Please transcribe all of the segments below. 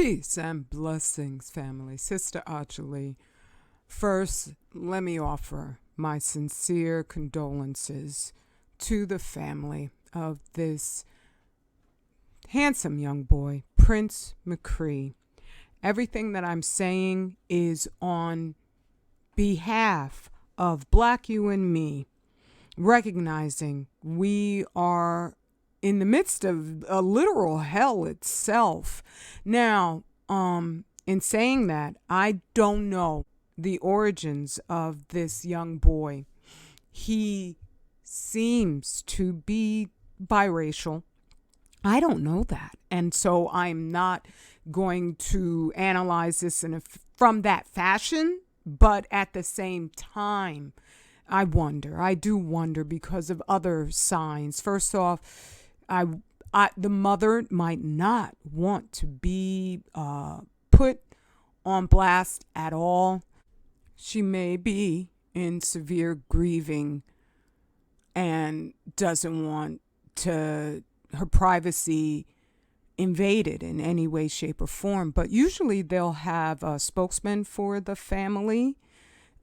Peace and blessings, family. Sister Ajali. First, let me offer my sincere condolences to the family of this handsome young boy, Prince McCree. Everything that I'm saying is on behalf of Black you and me, recognizing we are in the midst of a literal hell itself. Now, in saying that, I don't know the origins of this young boy. He seems to be biracial. I don't know that. And so I'm not going to analyze this from that fashion, but at the same time, I do wonder because of other signs. First off, the mother might not want to be put on blast at all. She may be in severe grieving and doesn't want her privacy invaded in any way, shape, or form. But usually they'll have a spokesman for the family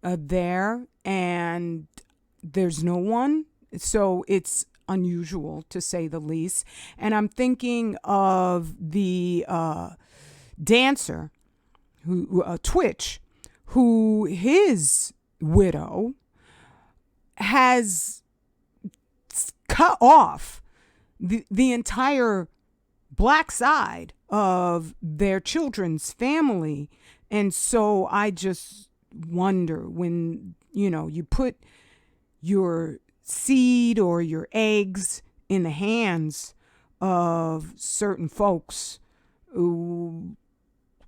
there, and there's no one. So it's unusual, to say the least. And I'm thinking of the dancer, Twitch, who his widow has cut off the entire Black side of their children's family. And so I just wonder, when you put your seed or your eggs in the hands of certain folks,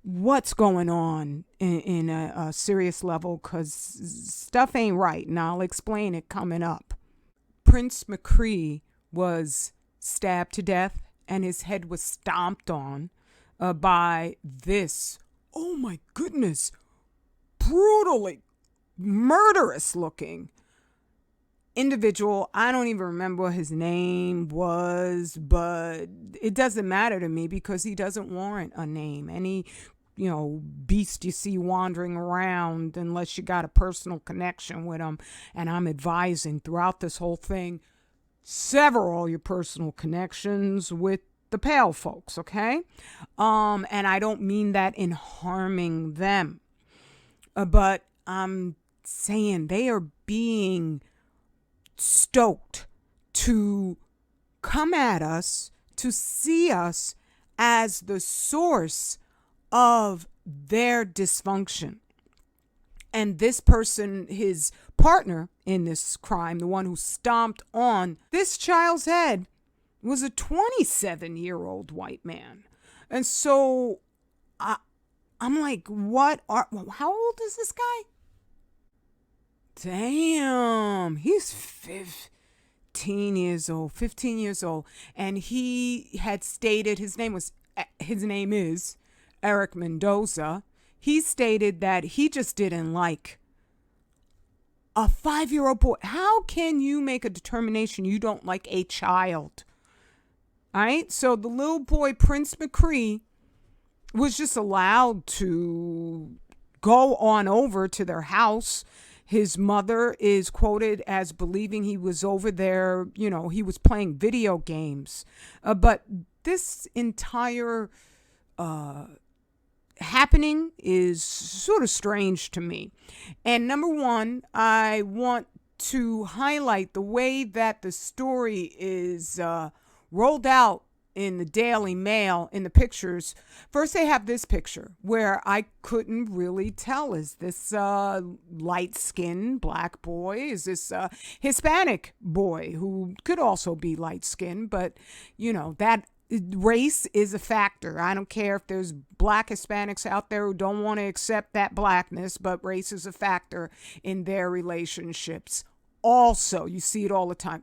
what's going on in a serious level, because stuff ain't right, and I'll explain it coming up. Prince McCree was stabbed to death and his head was stomped on by this, oh my goodness, brutally murderous looking individual. I don't even remember what his name was, but it doesn't matter to me because he doesn't warrant a name. Any beast you see wandering around, unless you got a personal connection with him. And I'm advising throughout this whole thing, sever all your personal connections with the pale folks, okay? And I don't mean that in harming them, but I'm saying they are being stoked to come at us, to see us as the source of their dysfunction. And this person, his partner in this crime, the one who stomped on this child's head, was a 27-year-old white man. And so I'm like, how old is this guy? Damn, he's 15 years old. And he had stated his name is Eric Mendoza. He stated that he just didn't like a 5-year-old boy. How can you make a determination you don't like a child? All right. So the little boy, Prince McCree, was just allowed to go on over to their house. His mother is quoted as believing he was over there, he was playing video games. But this entire happening is sort of strange to me. And number one, I want to highlight the way that the story is rolled out in the Daily Mail in the pictures. First, they have this picture where I couldn't really tell. Is this light-skinned Black boy? Is this Hispanic boy who could also be light-skinned? But, that race is a factor. I don't care if there's Black Hispanics out there who don't want to accept that blackness, but race is a factor in their relationships. Also, you see it all the time.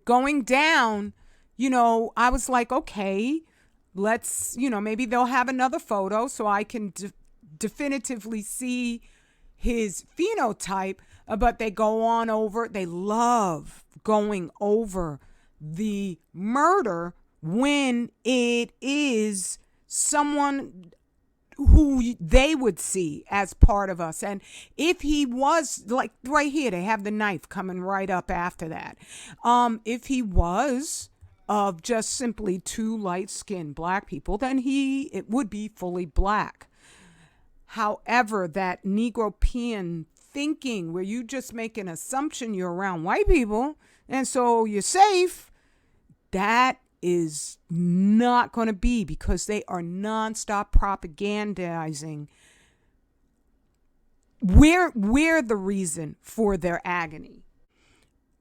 Going down, I was like, okay, let's, maybe they'll have another photo so I can definitively see his phenotype. But they love going over the murder when it is someone who they would see as part of us. And if he was, like right here, they have the knife coming right up after that. If he was of just simply two light-skinned black people, then it would be fully black. However, that Negropean thinking where you just make an assumption you're around white people and so you're safe, that is not going to be, because they are nonstop propagandizing. We're the reason for their agony.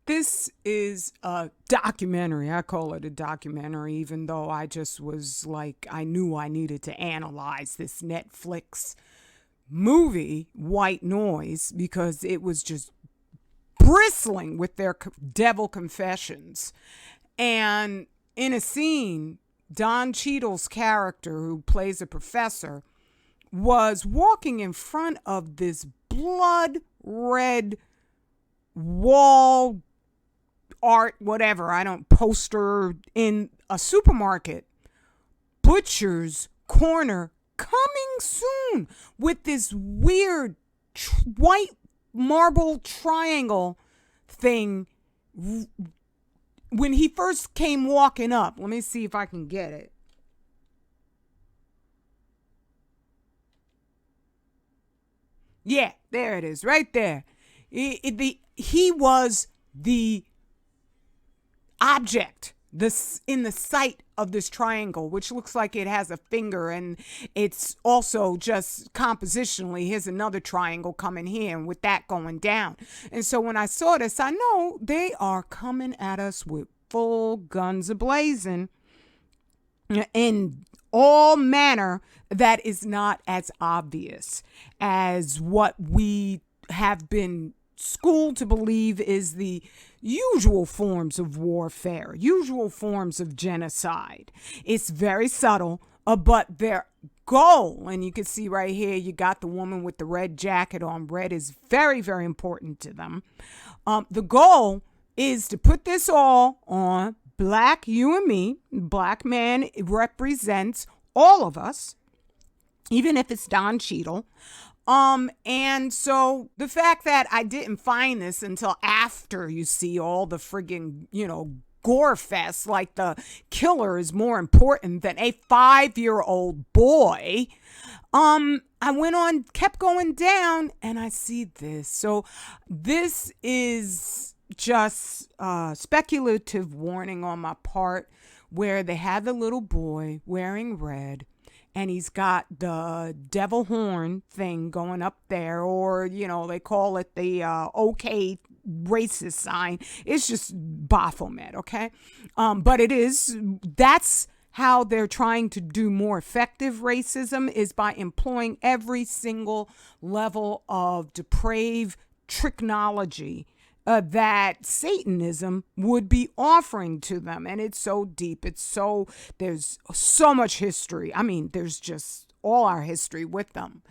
This is a documentary. I call it a documentary, even though I just was like, I knew I needed to analyze this Netflix movie, White Noise, because it was just bristling with their devil confessions. And in a scene, Don Cheadle's character, who plays a professor, was walking in front of this blood red wall art, whatever, poster in a supermarket. Butcher's Corner coming soon, with this weird white marble triangle thing. When he first came walking up, let me see if I can get it. Yeah, there it is, right there. He was the object in the sight of this triangle, which looks like it has a finger, and it's also just compositionally, here's another triangle coming here, and with that going down. And so when I saw this, I know they are coming at us with full guns a-blazing in all manner that is not as obvious as what we have been schooled to believe is the usual forms of warfare, usual forms of genocide. It's very subtle, but their goal, and you can see right here, you got the woman with the red jacket on. Red is very, very important to them. The goal is to put this all on black, you and me. Black man represents all of us, even if it's Don Cheadle. And so the fact that I didn't find this until after you see all the friggin', gore fest, like the killer is more important than a 5-year-old boy. I kept going down, and I see this. So this is just speculative warning on my part, where they had the little boy wearing red, and he's got the devil horn thing going up there, or, they call it the OK racist sign. It's just Baphomet, okay? But that's how they're trying to do more effective racism, is by employing every single level of depraved technology that Satanism would be offering to them. And it's so deep. There's so much history. There's just all our history with them.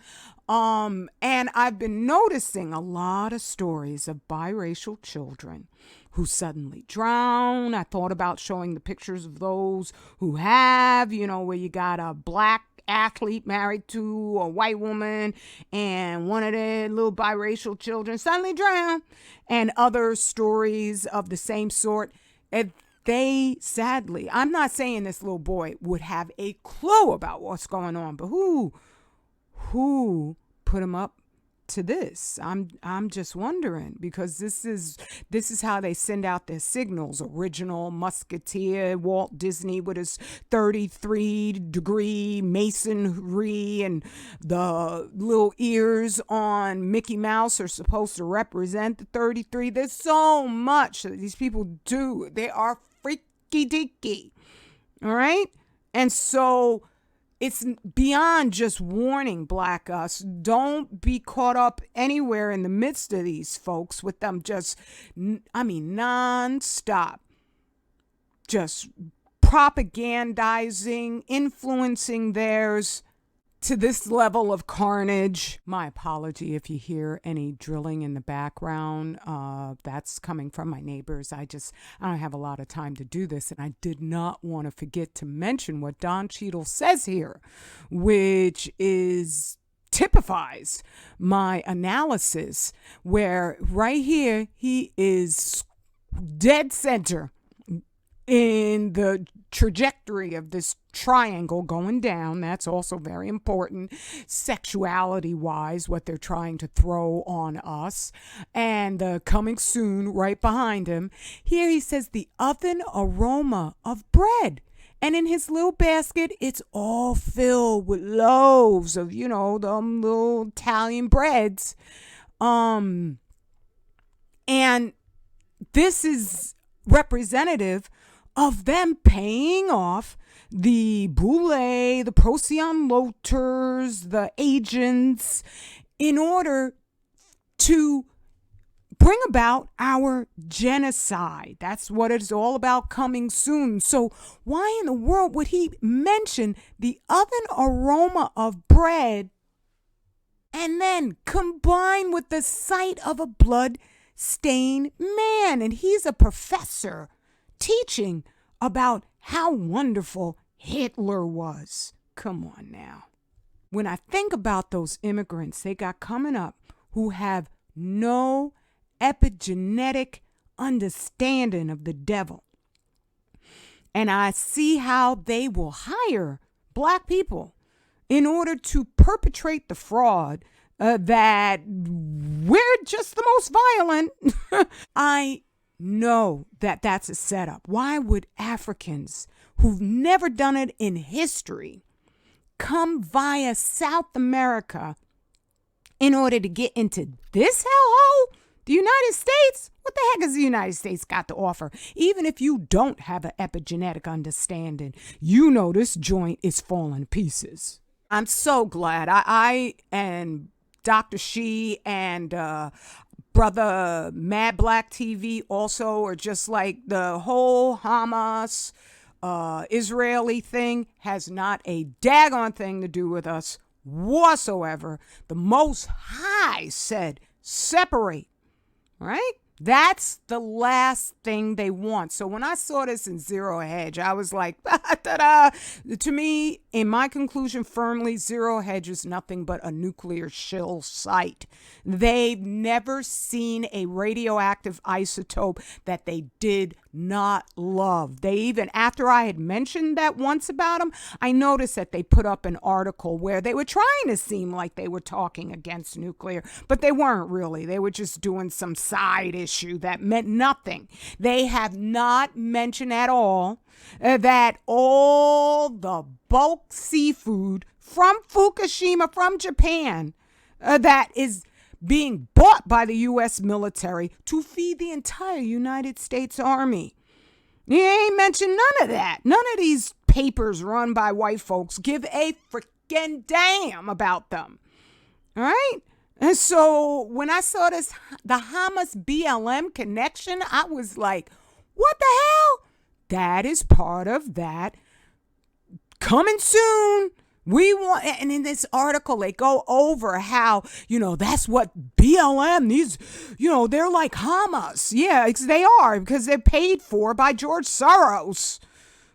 And I've been noticing a lot of stories of biracial children who suddenly drown. I thought about showing the pictures of those who have, where you got a black athlete married to a white woman, and one of their little biracial children suddenly drown, and other stories of the same sort. And they, sadly, I'm not saying this little boy would have a clue about what's going on, but who put him up to this? I'm just wondering, because this is how they send out their signals. Original Musketeer, Walt Disney with his 33-degree masonry, and the little ears on Mickey Mouse are supposed to represent the 33. There's so much that these people do. They are freaky deaky. All right? And so it's beyond just warning black us. Don't be caught up anywhere in the midst of these folks with them just, nonstop, just propagandizing, influencing theirs. to this level of carnage. My apology if you hear any drilling in the background. That's coming from my neighbors. I don't have a lot of time to do this, and I did not want to forget to mention what Don Cheadle says here, which typifies my analysis, where right here he is dead center in the trajectory of this triangle going down. That's also very important, sexuality wise, what they're trying to throw on us. And coming soon right behind him, here he says the oven aroma of bread. And in his little basket, it's all filled with loaves of, them little Italian breads. And this is representative of them paying off the Boulay, the Procyon Loters, the agents, in order to bring about our genocide. That's what it's all about, coming soon. So why in the world would he mention the oven aroma of bread and then combine with the sight of a blood-stained man? And he's a professor teaching about how wonderful Hitler was. Come on now. When I think about those immigrants they got coming up who have no epigenetic understanding of the devil, and I see how they will hire black people in order to perpetrate the fraud that we're just the most violent, I know that that's a setup. Why would Africans who've never done it in history come via South America in order to get into this hellhole? The United States? What the heck has the United States got to offer? Even if you don't have an epigenetic understanding, this joint is falling to pieces. I'm so glad I and Dr. She and Brother Mad Black TV also are just like the whole Hamas Israeli thing has not a daggone thing to do with us whatsoever. The Most High said, separate, right? That's the last thing they want. So when I saw this in Zero Hedge, I was like, ta-da. To me, in my conclusion, firmly, Zero Hedge is nothing but a nuclear shill site. They've never seen a radioactive isotope that they did not love. They even, after I had mentioned that once about them, I noticed that they put up an article where they were trying to seem like they were talking against nuclear, but they weren't really. They were just doing some side issue that meant nothing. They have not mentioned at all that all the bulk seafood from Fukushima, from Japan, that is being bought by the U.S. military to feed the entire United States Army. You ain't mentioned none of that. None of these papers run by white folks give a freaking damn about them. All right? And so when I saw the Hamas BLM connection, I was like, what the hell? That is part of that coming soon. We want, and in this article, they go over how, that's what BLM, these, they're like Hamas. Yeah, they are, because they're paid for by George Soros,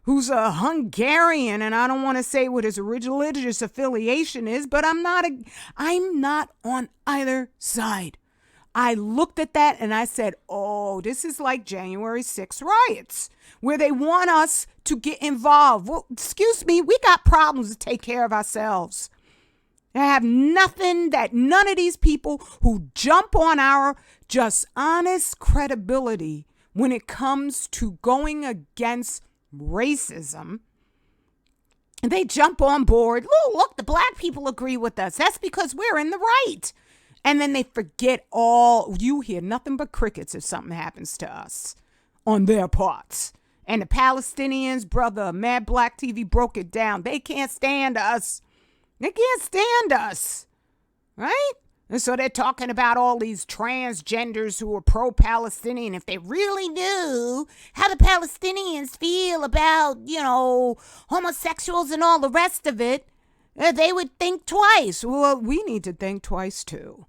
who's a Hungarian, and I don't want to say what his religious affiliation is, but I'm not on either side. I looked at that and I said, oh, this is like January 6th riots, where they want us to get involved. Well, excuse me, we got problems to take care of ourselves. I have nothing that none of these people who jump on our just honest credibility when it comes to going against racism, they jump on board. Oh, look, the black people agree with us. That's because we're in the right. And then they forget all. You hear nothing but crickets if something happens to us on their parts. And the Palestinians, brother, Mad Black TV broke it down. They can't stand us. They can't stand us. Right? And so they're talking about all these transgenders who are pro-Palestinian. If they really knew how the Palestinians feel about, homosexuals and all the rest of it, they would think twice. Well, we need to think twice too,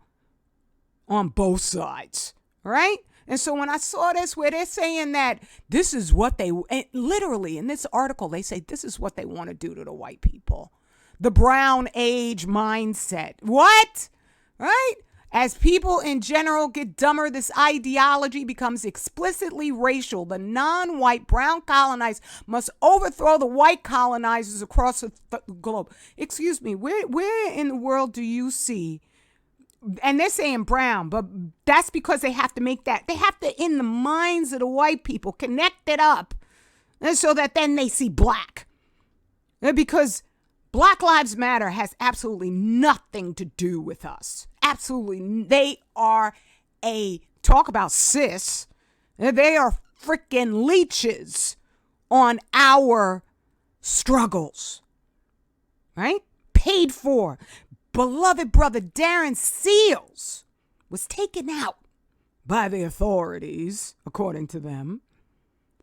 on both sides, right? And so when I saw this, where they're saying that this is what they, literally in this article, they say this is what they want to do to the white people. The brown age mindset. What? Right? As people in general get dumber, this ideology becomes explicitly racial. The non-white brown colonized must overthrow the white colonizers across the globe. Excuse me, where in the world do you see, and they're saying brown, but that's because they have to make that, they have to, in the minds of the white people, connect it up, and so that then they see black. Because Black Lives Matter has absolutely nothing to do with us. Absolutely. They are talk about cis. They are freaking leeches on our struggles. Right? Paid for. Beloved brother Darren Seals was taken out by the authorities, according to them,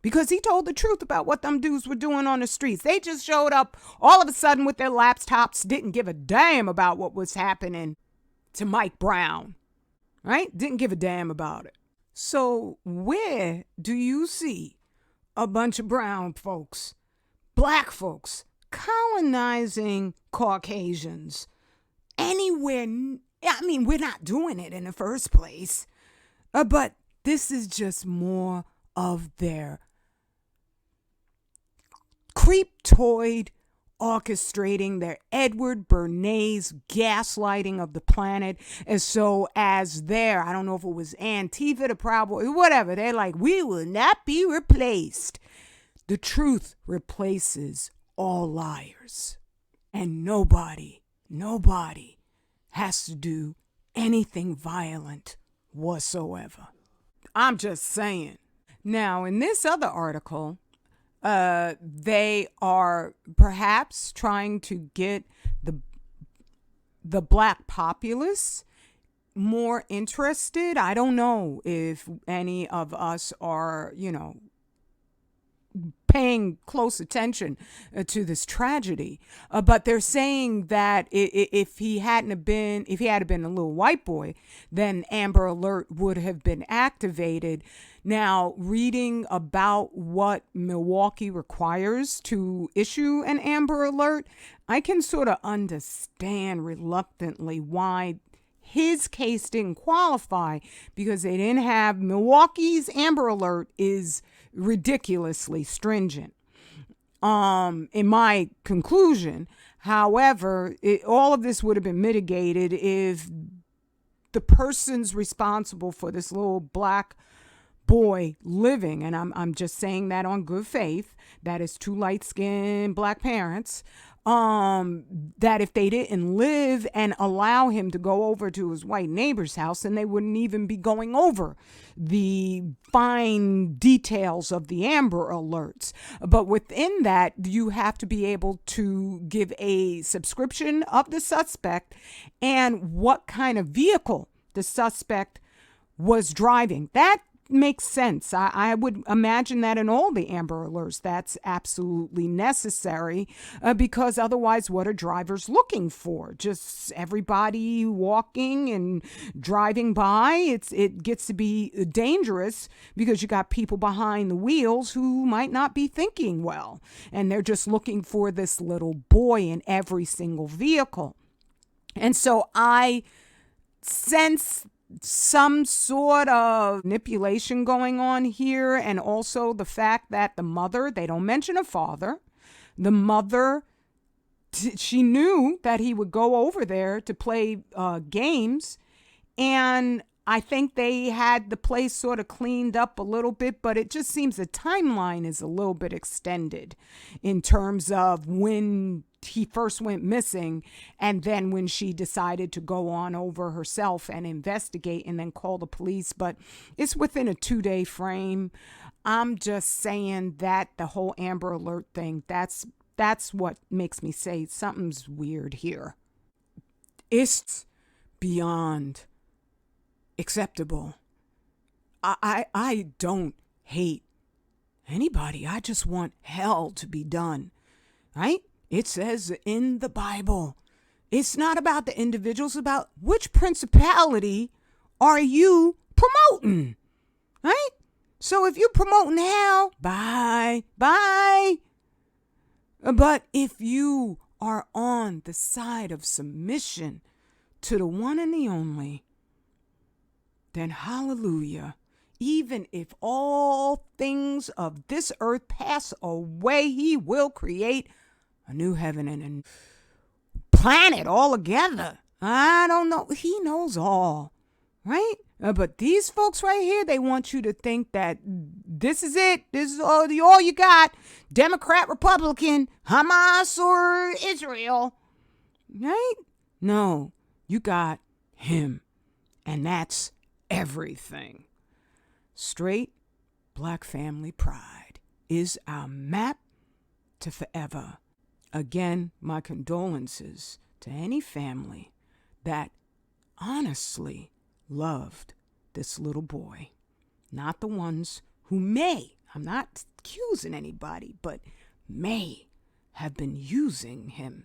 because he told the truth about what them dudes were doing on the streets. They just showed up all of a sudden with their laptops, didn't give a damn about what was happening to Mike Brown, right? Didn't give a damn about it. So where do you see a bunch of brown folks, black folks, colonizing Caucasians anywhere? I mean, we're not doing it in the first place, but this is just more of their creeptoid orchestrating, their Edward Bernays gaslighting of the planet. And so as their, I don't know if it was Antifa, the Proud Boys, whatever, they're like, we will not be replaced. The truth replaces all liars. And nobody has to do anything violent whatsoever. I'm just saying. Now, in this other article, they are perhaps trying to get the black populace more interested. I don't know if any of us are, paying close attention to this tragedy. But they're saying that if he had been a little white boy, then Amber Alert would have been activated. Now, reading about what Milwaukee requires to issue an Amber Alert, I can sort of understand reluctantly why his case didn't qualify, because they didn't have Milwaukee's Amber Alert is ridiculously stringent. In my conclusion, however, all of this would have been mitigated if the persons responsible for this little black boy living, and I'm just saying that on good faith, that is two light-skinned black parents, that if they didn't live and allow him to go over to his white neighbor's house, then they wouldn't even be going over the fine details of the Amber Alerts. But within that, you have to be able to give a subscription of the suspect and what kind of vehicle the suspect was driving. That makes sense. I would imagine that in all the Amber Alerts, that's absolutely necessary, because otherwise, what are drivers looking for? Just everybody walking and driving by? It gets to be dangerous because you got people behind the wheels who might not be thinking well, and they're just looking for this little boy in every single vehicle. And so I sense some sort of manipulation going on here, and also the fact that the mother, they don't mention a father, the mother, she knew that he would go over there to play games, and I think they had the place sort of cleaned up a little bit, but it just seems the timeline is a little bit extended in terms of when he first went missing, and then when she decided to go on over herself and investigate and then call the police. But it's within a 2-day frame. I'm just saying that the whole Amber Alert thing, that's what makes me say something's weird here. It's beyond acceptable. I don't hate anybody. I just want hell to be done, right? It says in the Bible, it's not about the individuals, it's about which principality are you promoting, right? So if you're promoting hell, bye. But if you are on the side of submission to the one and the only, then hallelujah. Even if all things of this earth pass away, he will create a new heaven and a new planet altogether. I don't know. He knows all, right? But these folks right here, they want you to think that this is it. This is all you got. Democrat, Republican, Hamas, or Israel, right? No, you got him. And that's everything. Straight black family pride is our map to forever. Again, my condolences to any family that honestly loved this little boy. Not the ones who may, I'm not accusing anybody, but may have been using him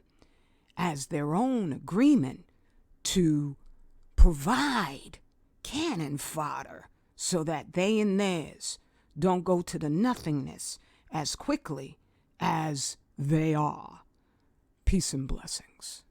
as their own agreement to provide cannon fodder so that they and theirs don't go to the nothingness as quickly as they are. Peace and blessings.